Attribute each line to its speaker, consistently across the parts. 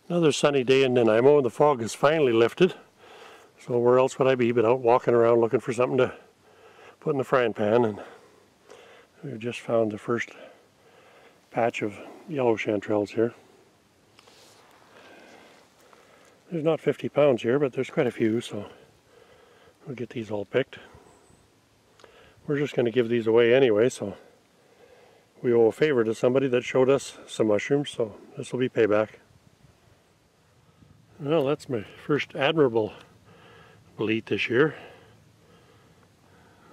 Speaker 1: Another sunny day in Nanaimo, and the fog has finally lifted. So where else would I be but out walking around looking for something to put in the frying pan, and we've just found the first patch of yellow chanterelles here. There's not 50 pounds here, but there's quite a few, so we'll get these all picked. We're just going to give these away anyway, so we owe a favor to somebody that showed us some mushrooms, so this will be payback. Well, that's my first admirable bolete this year.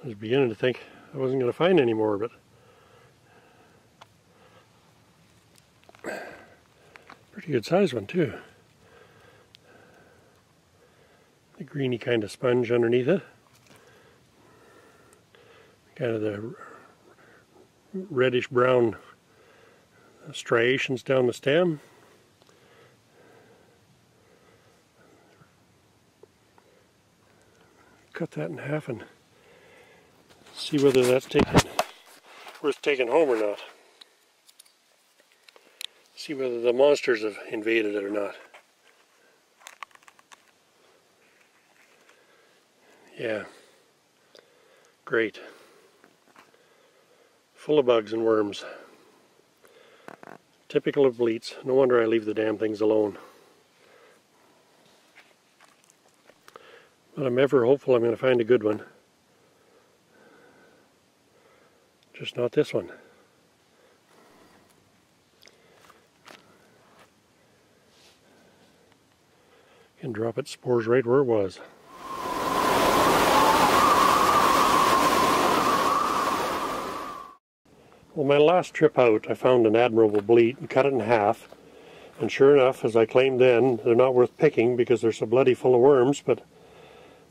Speaker 1: I was beginning to think I wasn't going to find any more, but pretty good size one too. The greeny kind of sponge underneath it. Kind of the reddish brown striations down the stem. Cut that in half and see whether that's worth taking home or not. See whether the monsters have invaded it or not. Yeah, great. Full of bugs and worms. Typical of boletes. No wonder I leave the damn things alone. But I'm ever hopeful I'm going to find a good one. Just not this one. Can drop its spores right where it was. Well, my last trip out I found an admirable bolete and cut it in half. And sure enough, as I claimed then, they're not worth picking because they're so bloody full of worms, but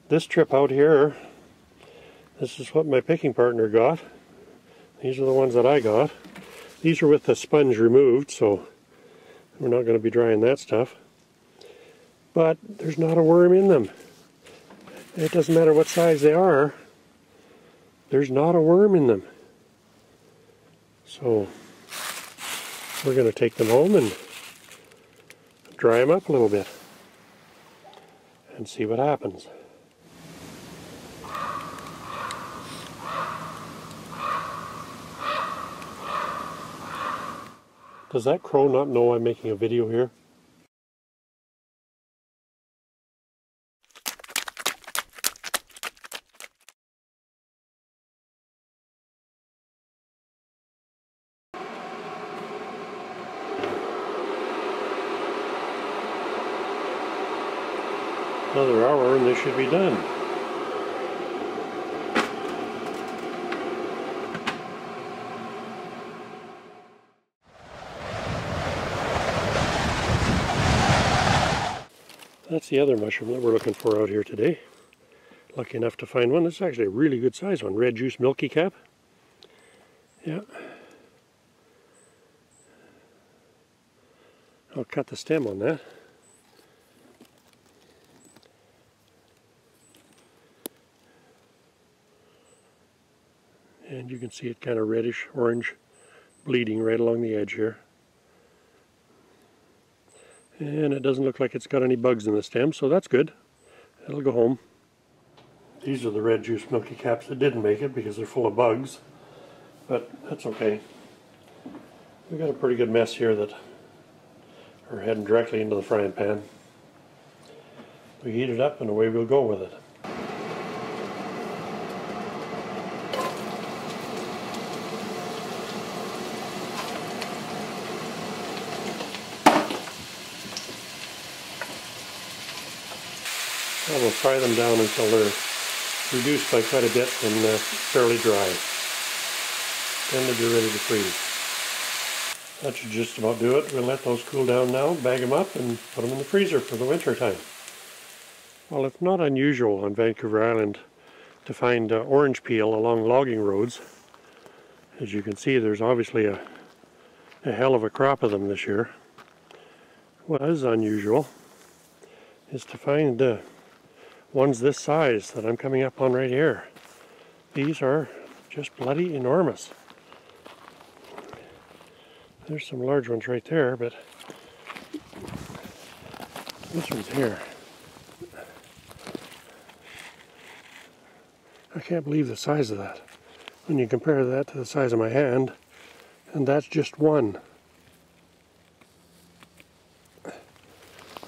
Speaker 1: this trip out here, this is what my picking partner got. These are the ones that I got. These are with the sponge removed, so we're not going to be drying that stuff. But there's not a worm in them. It doesn't matter what size they are, there's not a worm in them. So we're going to take them home and dry them up a little bit and see what happens. Does that crow not know I'm making a video here? Another hour and this should be done. That's the other mushroom that we're looking for out here today. Lucky enough to find one. This is actually a really good size one. Red juice milky cap. Yeah. I'll cut the stem on that. And you can see it kind of reddish orange bleeding right along the edge here. And it doesn't look like it's got any bugs in the stem, so that's good. It'll go home. These are the red juice milky caps that didn't make it because they're full of bugs, but that's okay. We've got a pretty good mess here that are heading directly into the frying pan. We heat it up and away we'll go with it. And we'll fry them down until they're reduced by quite a bit and fairly dry. Then they'll be ready to freeze. That should just about do it. We'll let those cool down now, bag them up and put them in the freezer for the winter time. Well, it's not unusual on Vancouver Island to find orange peel along logging roads. As you can see, there's obviously a hell of a crop of them this year. What is unusual is to find ones this size that I'm coming up on right here. These are just bloody enormous. There's some large ones right there, but This one's here. I can't believe the size of that. When you compare that to the size of my hand, and that's just one.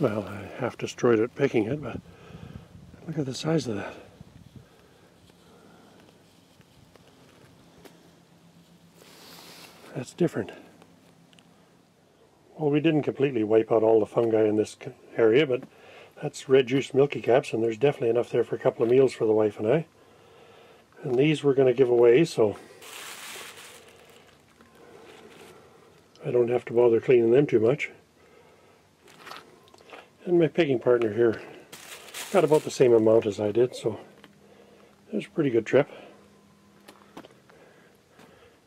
Speaker 1: Well, I half destroyed it picking it, but look at the size of that. That's different. Well, we didn't completely wipe out all the fungi in this area, but that's red juice milky caps, and there's definitely enough there for a couple of meals for the wife and I. And these we're going to give away, so I don't have to bother cleaning them too much. And my picking partner here got about the same amount as I did, so it was a pretty good trip.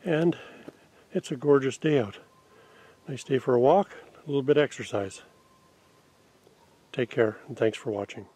Speaker 1: And it's a gorgeous day out. Nice day for a walk, a little bit of exercise. Take care, and thanks for watching.